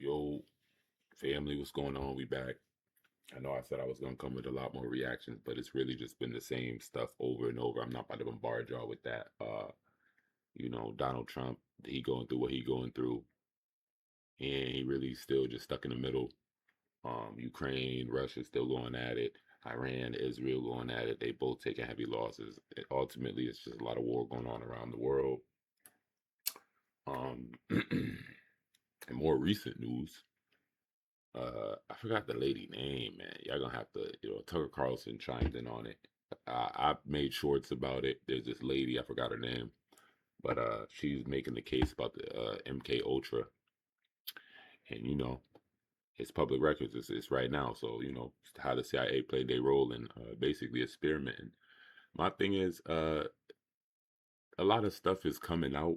Yo, family, what's going on? We back. I know I said I was gonna come with a lot more reactions, but it's really just been the same stuff over and over. I'm not about to bombard y'all with that. Donald Trump, he going through what he going through, and he really still just stuck in the middle. Ukraine, Russia still going at it. Iran, Israel going at it. They both taking heavy losses. Ultimately, it's just a lot of war going on around the world. And more recent news. I forgot the lady name, man. Y'all gonna have to, Tucker Carlson chimed in on it. I made shorts about it. There's this lady, I forgot her name, but she's making the case about the MK Ultra, and it's public records. It's right now, so how the CIA played their role in basically experimenting. My thing is, a lot of stuff is coming out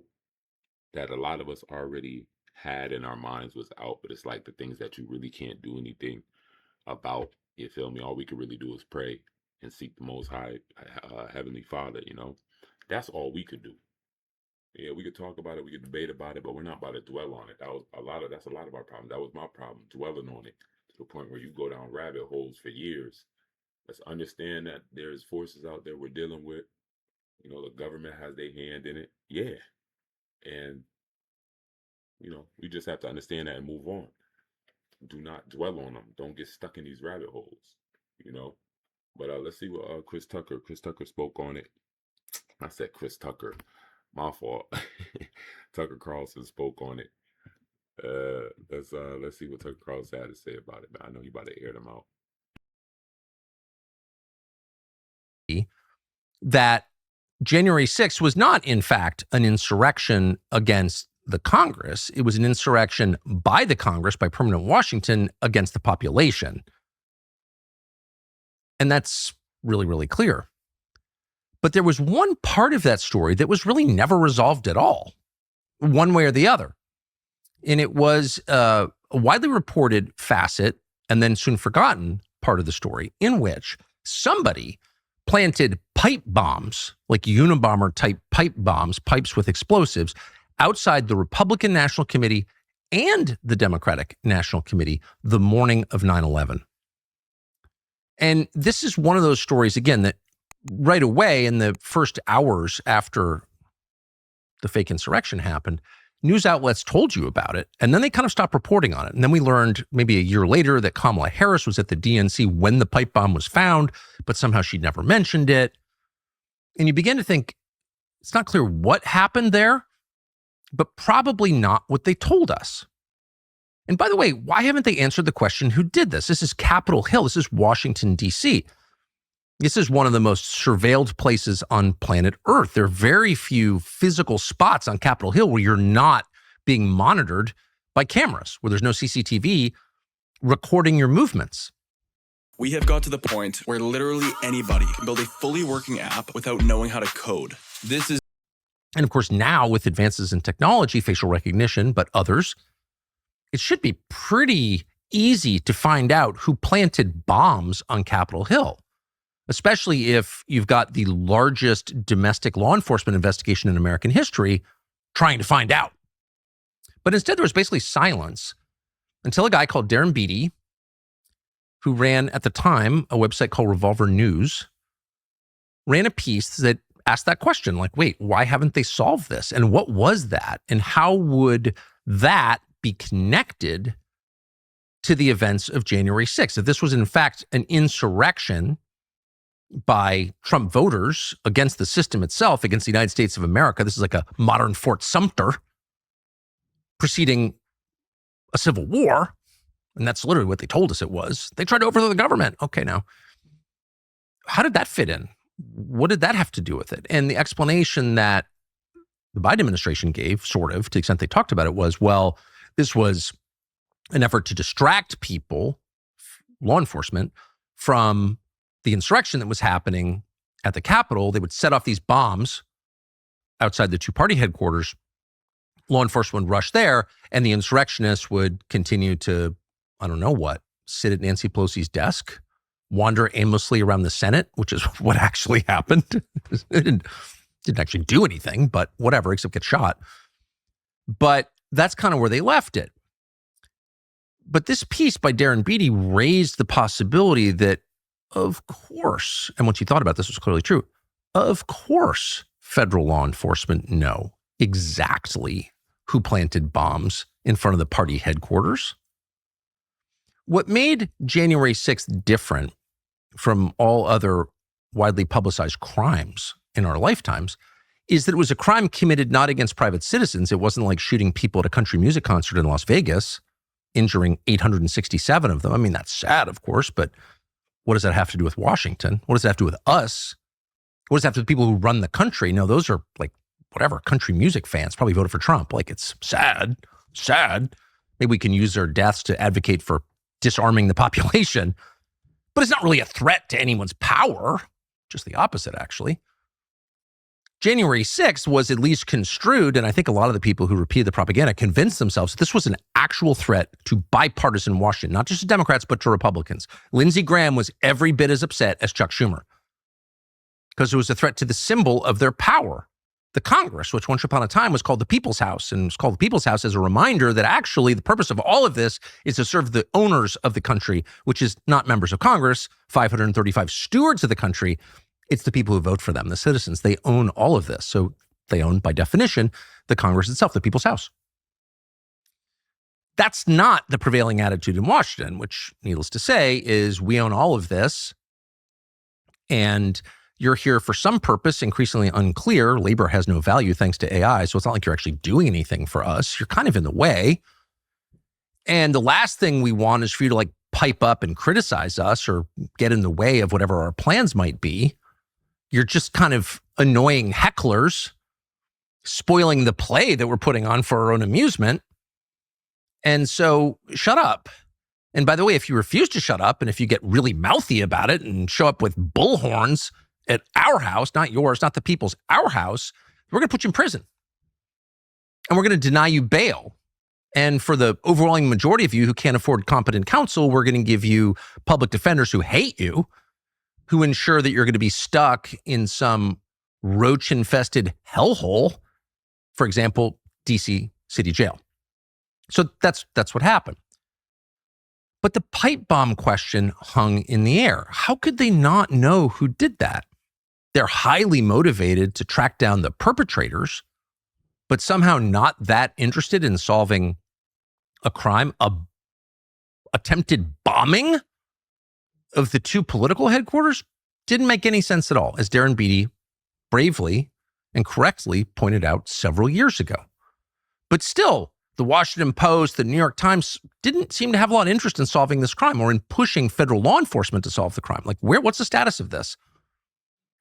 that a lot of us already had in our minds was out, but it's like the things that you really can't do anything about. You feel me? All we can really do is pray and seek the Most High, Heavenly Father. That's all we could do. Yeah, we could talk about it, we could debate about it, but we're not about to dwell on it. That's a lot of our problem. That was my problem, dwelling on it to the point where you go down rabbit holes for years. Let's understand that there's forces out there we're dealing with. The government has their hand in it. Yeah. And we just have to understand that and move on. Do not dwell on them. Don't get stuck in these rabbit holes. You know. But let's see what Chris Tucker spoke on it. I said Chris Tucker. My fault. Tucker Carlson spoke on it. Let's see what Tucker Carlson had to say about it. Man, I know you about to air them out. That January 6th was not, in fact, an insurrection against the Congress. It was an insurrection by the Congress, by permanent Washington, against the population. And that's really, really clear. But there was one part of that story that was really never resolved at all, one way or the other. And it was a widely reported facet and then soon forgotten part of the story in which somebody planted pipe bombs, like Unabomber type pipe bombs, pipes with explosives, outside the Republican National Committee and the Democratic National Committee the morning of 9/11. And this is one of those stories, again, that right away in the first hours after the fake insurrection happened, news outlets told you about it, and then they kind of stopped reporting on it. And then we learned maybe a year later that Kamala Harris was at the DNC when the pipe bomb was found, but somehow she never mentioned it. And you begin to think, it's not clear what happened there, but probably not what they told us. And by the way, why haven't they answered the question, who did this? This is Capitol Hill. This is Washington, D.C. This is one of the most surveilled places on planet Earth. There are very few physical spots on Capitol Hill where you're not being monitored by cameras, where there's no CCTV recording your movements. We have got to the point where literally anybody can build a fully working app without knowing how to code. And of course, now with advances in technology, facial recognition, but others, it should be pretty easy to find out who planted bombs on Capitol Hill, especially if you've got the largest domestic law enforcement investigation in American history trying to find out. But instead, there was basically silence until a guy called Darren Beattie, who ran at the time a website called Revolver News, ran a piece that asked that question, like, wait, why haven't they solved this? And what was that? And how would that be connected to the events of January 6th? If this was in fact an insurrection by Trump voters against the system itself, against the United States of America, this is like a modern Fort Sumter preceding a civil war. And that's literally what they told us it was. They tried to overthrow the government. Okay, now, how did that fit in? What did that have to do with it? And the explanation that the Biden administration gave, sort of, to the extent they talked about it, was, well, this was an effort to distract people, law enforcement, from the insurrection that was happening at the Capitol. They would set off these bombs outside the two-party headquarters. Law enforcement would rush there, and the insurrectionists would continue to, I don't know what, sit at Nancy Pelosi's desk, wander aimlessly around the Senate, which is what actually happened. It didn't actually do anything, but whatever, except get shot. But that's kind of where they left it. But this piece by Darren Beattie raised the possibility that, of course, and once you thought about this, was clearly true, of course, federal law enforcement know exactly who planted bombs in front of the party headquarters. What made January 6th different from all other widely publicized crimes in our lifetimes is that it was a crime committed not against private citizens. It wasn't like shooting people at a country music concert in Las Vegas, injuring 867 of them. I mean, that's sad, of course, but what does that have to do with Washington? What does that have to do with us? What does that have to do with people who run the country? No, those are like, whatever, country music fans probably voted for Trump. Like, it's sad. Maybe we can use their deaths to advocate for disarming the population, but it's not really a threat to anyone's power. Just the opposite, actually. January 6th was at least construed, and I think a lot of the people who repeated the propaganda convinced themselves that this was an actual threat to bipartisan Washington, not just to Democrats, but to Republicans. Lindsey Graham was every bit as upset as Chuck Schumer because it was a threat to the symbol of their power, the Congress, which once upon a time was called the People's House, and it's called the People's House as a reminder that actually the purpose of all of this is to serve the owners of the country, which is not members of Congress, 535 stewards of the country. It's the people who vote for them, the citizens. They own all of this. So they own, by definition, the Congress itself, the People's House. That's not the prevailing attitude in Washington, which, needless to say, is we own all of this. And you're here for some purpose, increasingly unclear. Labor has no value thanks to AI. So it's not like you're actually doing anything for us. You're kind of in the way. And the last thing we want is for you to like pipe up and criticize us or get in the way of whatever our plans might be. You're just kind of annoying hecklers, spoiling the play that we're putting on for our own amusement. And so shut up. And by the way, if you refuse to shut up and if you get really mouthy about it and show up with bullhorns at our house, not yours, not the people's, our house, we're going to put you in prison. And we're going to deny you bail. And for the overwhelming majority of you who can't afford competent counsel, we're going to give you public defenders who hate you, who ensure that you're going to be stuck in some roach-infested hellhole, for example, DC City Jail. So that's what happened. But the pipe bomb question hung in the air. How could they not know who did that? They're highly motivated to track down the perpetrators, but somehow not that interested in solving a crime, a attempted bombing of the two political headquarters. Didn't make any sense at all, as Darren Beattie bravely and correctly pointed out several years ago. But still, the Washington Post, the New York Times didn't seem to have a lot of interest in solving this crime or in pushing federal law enforcement to solve the crime. Like, what's the status of this?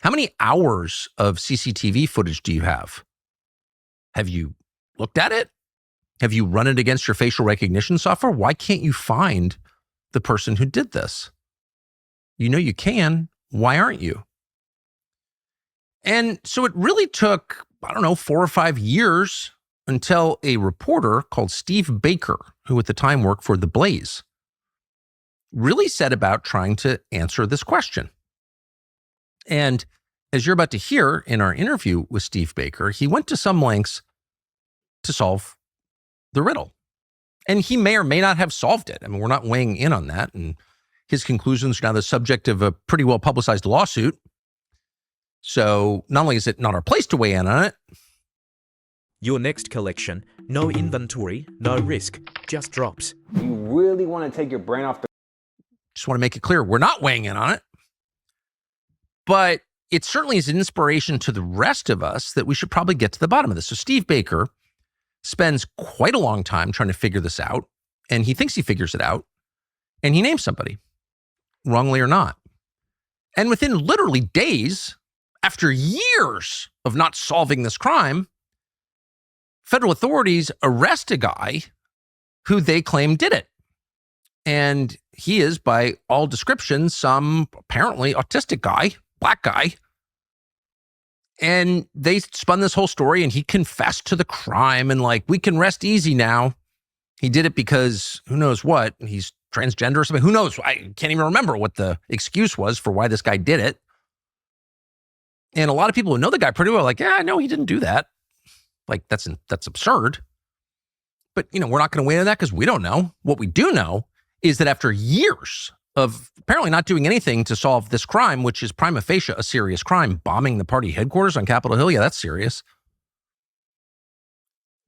How many hours of CCTV footage do you have? Have you looked at it? Have you run it against your facial recognition software? Why can't you find the person who did this? You know you can. Why aren't you? And so it really took, 4 or 5 years until a reporter called Steve Baker, who at the time worked for The Blaze, really set about trying to answer this question. And as you're about to hear in our interview with Steve Baker, he went to some lengths to solve the riddle. And he may or may not have solved it. I mean, we're not weighing in on that. And his conclusions are now the subject of a pretty well publicized lawsuit. So not only is it not our place to weigh in on it. Your next collection, no inventory, no risk, just drops. You really want to take your brain off the... Just want to make it clear, we're not weighing in on it. But it certainly is an inspiration to the rest of us that we should probably get to the bottom of this. So Steve Baker spends quite a long time trying to figure this out, and he thinks he figures it out, and he names somebody, wrongly or not. And within literally days, after years of not solving this crime, federal authorities arrest a guy who they claim did it. And he is, by all descriptions, some apparently autistic guy, black guy. And they spun this whole story and he confessed to the crime and we can rest easy now. He did it because who knows what, he's transgender or something. Who knows? I can't even remember what the excuse was for why this guy did it. And a lot of people who know the guy pretty well are like, yeah, no, he didn't do that. That's absurd. But, we're not going to weigh in on that because we don't know. What we do know is that after years of apparently not doing anything to solve this crime, which is prima facie a serious crime, bombing the party headquarters on Capitol Hill, yeah, that's serious.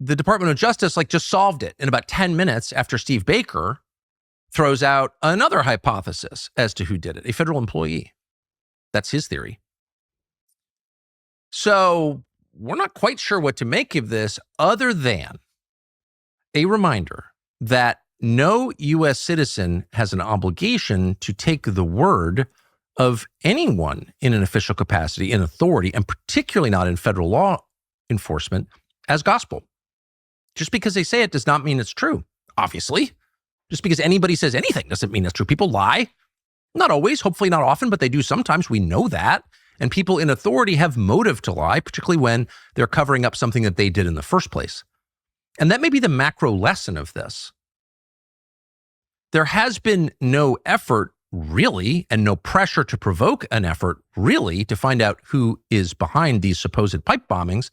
The Department of Justice just solved it in about 10 minutes after Steve Baker throws out another hypothesis as to who did it, a federal employee. That's his theory. So we're not quite sure what to make of this other than a reminder that no U.S. citizen has an obligation to take the word of anyone in an official capacity, in authority, and particularly not in federal law enforcement as gospel. Just because they say it does not mean it's true, obviously. Just because anybody says anything doesn't mean it's true. People lie. Not always, hopefully not often, but they do sometimes. We know that. And people in authority have motive to lie, particularly when they're covering up something that they did in the first place. And that may be the macro lesson of this. There has been no effort really, and no pressure to provoke an effort really to find out who is behind these supposed pipe bombings,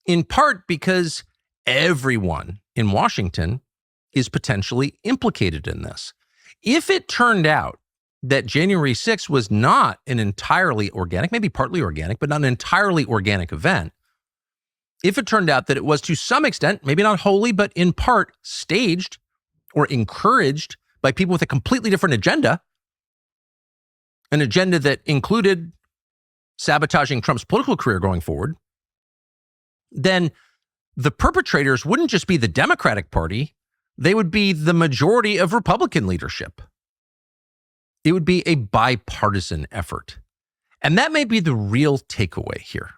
in part because everyone in Washington is potentially implicated in this. If it turned out that January 6th was not an entirely organic, maybe partly organic, but not an entirely organic event, if it turned out that it was to some extent, maybe not wholly, but in part staged or encouraged by people with a completely different agenda, an agenda that included sabotaging Trump's political career going forward, then the perpetrators wouldn't just be the Democratic Party, they would be the majority of Republican leadership. It would be a bipartisan effort. And that may be the real takeaway here.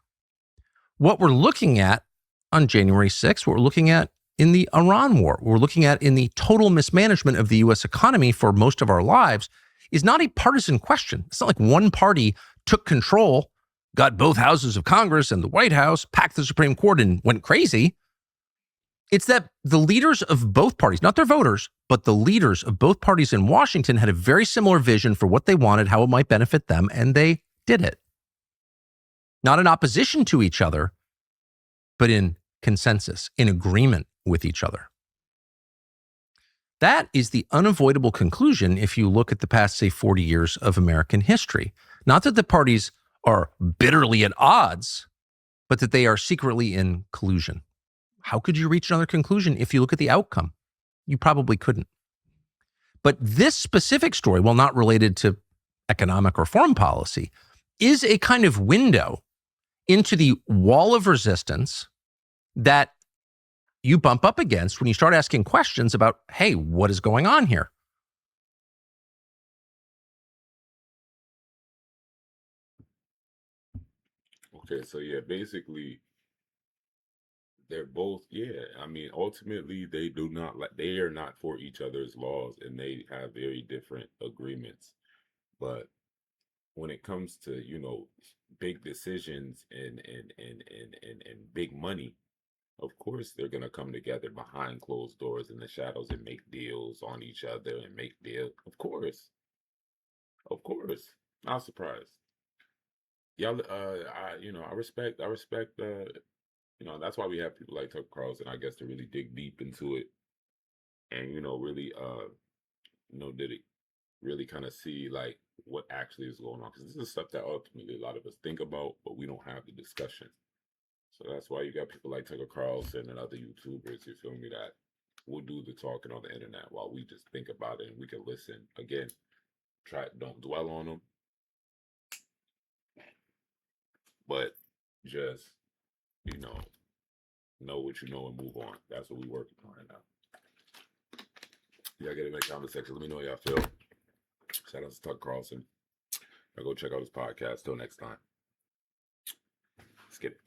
What we're looking at on January 6th, what we're looking at in the Iran war, what we're looking at in the total mismanagement of the U.S. economy for most of our lives is not a partisan question. It's not like one party took control, got both houses of Congress and the White House, packed the Supreme Court and went crazy. It's that the leaders of both parties, not their voters, but the leaders of both parties in Washington had a very similar vision for what they wanted, how it might benefit them, and they did it. Not in opposition to each other, but in consensus, in agreement with each other. That is the unavoidable conclusion if you look at the past, say, 40 years of American history. Not that the parties are bitterly at odds, but that they are secretly in collusion. How could you reach another conclusion if you look at the outcome? You probably couldn't. But this specific story, while not related to economic or foreign policy, is a kind of window into the wall of resistance that you bump up against when you start asking questions about, hey, what is going on here? Okay, so yeah, basically they're both, I mean, ultimately they do not like, they are not for each other's laws and they have very different agreements. But when it comes to, big decisions and big money, of course they're gonna come together behind closed doors in the shadows and make deals on each other and make deals. Of course. Of course. Not surprised. Y'all I respect that's why we have people like Tucker Carlson, I guess, to really dig deep into it and really did it really kind of see like what actually is going on, because this is stuff that ultimately a lot of us think about but we don't have the discussion. So that's why you got people like Tucker Carlson and other YouTubers, you feel me, that will do the talking on the internet while we just think about it and we can listen. Again, don't dwell on them, but just know what you know and move on. That's what we're working on right now. Y'all get in the comment section. Let me know how y'all feel. Shout out to Tucker Carlson. Y'all go check out his podcast. Till next time. Let's get it.